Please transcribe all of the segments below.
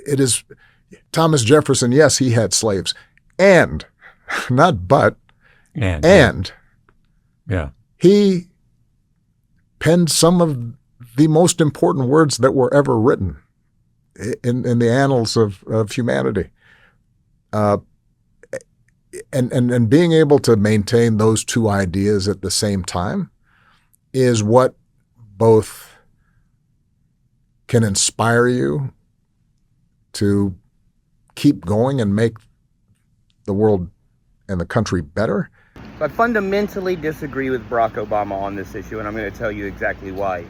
it is Thomas Jefferson. Yes, he had slaves, and not but, and yeah. he penned some of the most important words that were ever written in the annals of humanity. And being able to maintain those two ideas at the same time is what both can inspire you to keep going and make the world and the country better. I fundamentally disagree with Barack Obama on this issue, and I'm going to tell you exactly why.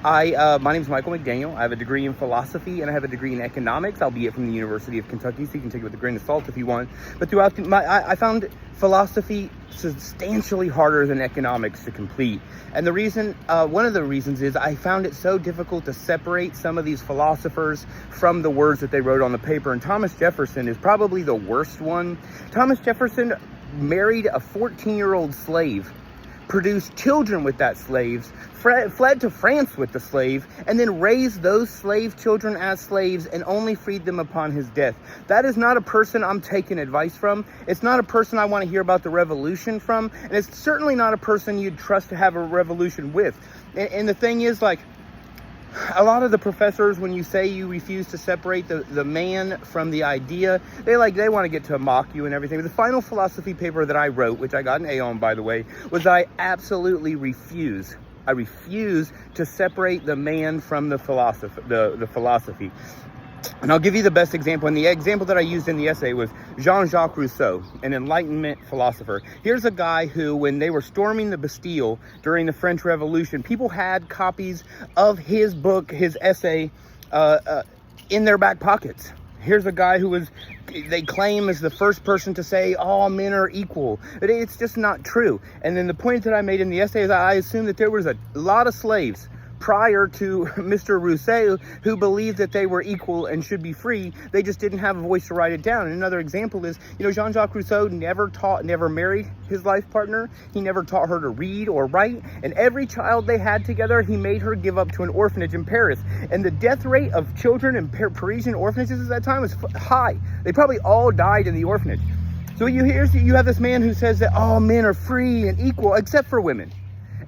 My name is Michael McDaniel. I have a degree in philosophy and I have a degree in economics, albeit from the University of Kentucky, so you can take it with a grain of salt if you want. But throughout I found philosophy substantially harder than economics to complete. And the reason, one of the reasons is I found it so difficult to separate some of these philosophers from the words that they wrote on the paper. And Thomas Jefferson is probably the worst one. Thomas Jefferson married a 14-year-old slave, produced children with that slaves, fled to France with the slave, and then raised those slave children as slaves and only freed them upon his death. That is not a person I'm taking advice from. It's not a person I want to hear about the revolution from, and it's certainly not a person you'd trust to have a revolution with. And the thing is, like, a lot of the professors, when you say you refuse to separate the man from the idea, they want to get to mock you and everything. But the final philosophy paper that I wrote, which I got an A on, by the way, was I absolutely refuse. I refuse to separate the man from the philosophy. And I'll give you the best example. And the example that I used in the essay was Jean-Jacques Rousseau, an Enlightenment philosopher. Here's a guy who, when they were storming the Bastille during the French Revolution, people had copies of his book, his essay, in their back pockets. Here's a guy who they claim is the first person to say all men are equal. But it's just not true. And then the point that I made in the essay is I assume that there was a lot of slaves prior to Mr. Rousseau who believed that they were equal and should be free. They just didn't have a voice to write it down. And another example is, Jean-Jacques Rousseau never married his life partner. He never taught her to read or write. And every child they had together, he made her give up to an orphanage in Paris. And the death rate of children in Parisian orphanages at that time was high. They probably all died in the orphanage. So you have this man who says that all men are free and equal except for women.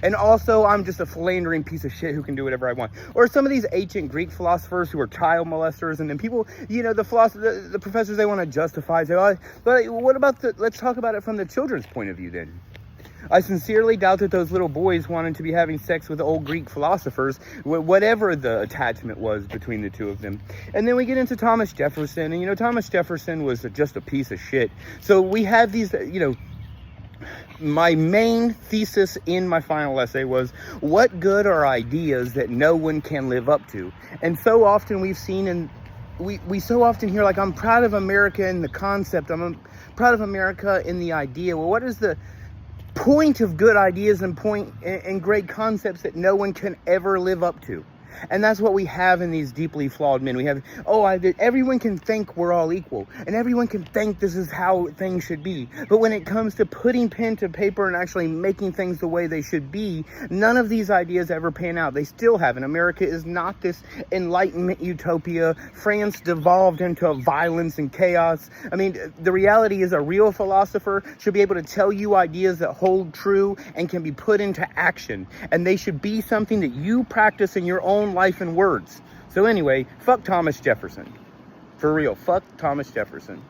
And also, I'm just a philandering piece of shit who can do whatever I want. Or some of these ancient Greek philosophers who were child molesters, and then people, the professors, they want to justify. Say, oh, but what about let's talk about it from the children's point of view then. I sincerely doubt that those little boys wanted to be having sex with old Greek philosophers, whatever the attachment was between the two of them. And then we get into Thomas Jefferson, and Thomas Jefferson was just a piece of shit. So we have these, my main thesis in my final essay was, what good are ideas that no one can live up to? And so often we've seen, and we so often hear, like, I'm proud of America in the concept, I'm proud of America in the idea. Well, what is the point of good ideas and great concepts that no one can ever live up to? And that's what we have in these deeply flawed men. We have, everyone can think we're all equal, and everyone can think this is how things should be. But when it comes to putting pen to paper and actually making things the way they should be, none of these ideas ever pan out. They still haven't. America is not this Enlightenment utopia. France devolved into violence and chaos. I mean, the reality is a real philosopher should be able to tell you ideas that hold true and can be put into action. And they should be something that you practice in your own life and words. So anyway, fuck Thomas Jefferson. For real, fuck Thomas Jefferson.